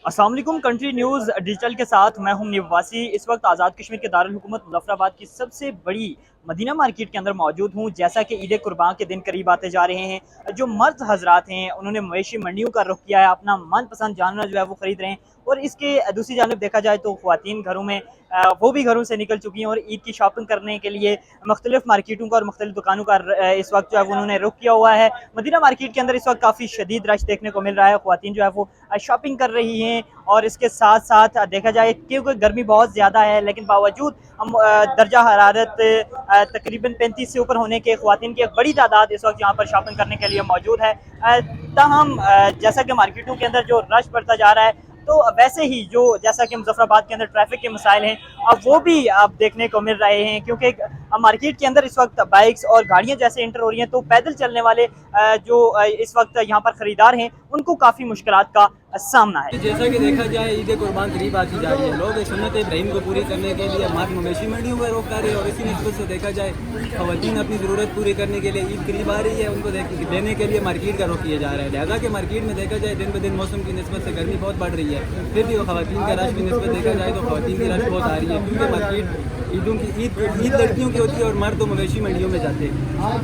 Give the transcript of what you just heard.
अस्सलाम वालेकुम। Country news digital के साथ मैं हूं निवासी। इस वक्त आज़ाद कश्मीर के दारुल हुकूमत मुज़फ्फराबाद की सबसे बड़ी मदीना मार्केट के अंदर मौजूद हूं। जैसा कि ईद कुर्बान के दिन करीब आते जा रहे हैं, जो मर्द हजरात हैं उन्होंने मवेशी मंडियों का रुख किया है, अपना मनपसंद जानवर जो है वो खरीद रहे हैं। और इसके दूसरी जानब देखा जाए तो ख्वातीन घरों में वो भी घरों से निकल चुकी हैं और ईद की शॉपिंग करने के लिए मुख्तलिफ मार्केटों का और मुख्तलिफ दुकानों का इस वक्त जो है वो उन्होंने रुख किया हुआ है। मदीना मार्केट के अंदर इस वक्त काफ़ी शदीद रश देखने को मिल रहा है। ख्वातीन जो है वो शॉपिंग कर रही हैं और इसके साथ साथ देखा जाए क्योंकि गर्मी बहुत ज़्यादा है, लेकिन बावजूद हम दर्जा हरारत तकरीबन 35 से ऊपर होने के ख्वातीन की एक बड़ी तादाद इस वक्त यहाँ पर शॉपिंग करने के लिए मौजूद है। ताहम जैसा कि मार्केटों के अंदर जो रश बढ़ता जा रहा है, तो वैसे ही जो जैसा कि मुजफ्फराबाद के अंदर ट्रैफिक के मसाइल हैं, अब वो भी अब देखने को मिल रहे हैं। क्योंकि मार्केट के अंदर इस वक्त बाइक्स और गाड़ियां जैसे इंटर हो रही हैं, तो पैदल चलने वाले जो इस वक्त यहाँ पर ख़रीदार हैं उनको काफ़ी मुश्किलात का सामना है। जैसा कि देखा जाए ईद कुर्बान करीब आती जा रही है, लोग सुन्नत इब्राहीम को पूरी करने के लिए मार्ग मवेशी मंडियों में रोक कर रहे हैं। और इसी नस्बत से देखा जाए ख़वातीन अपनी ज़रूरत पूरी करने के लिए ईद करीब आ रही है, उनको देने के लिए मार्केट का रुख किया जा रहा है। लिहाजा कि मार्केट में देखा जाए दिन ब दिन मौसम की नस्बत से गर्मी बहुत बढ़ रही है, फिर भी ख़वातीन का रश की नस्बत देखा जाए तो ख़वातीन की रश बहुत आ रही है। क्योंकि मार्केट ईद लड़कियों की होती है और मर्द तो मवेशी मंडियों में जाते हैं।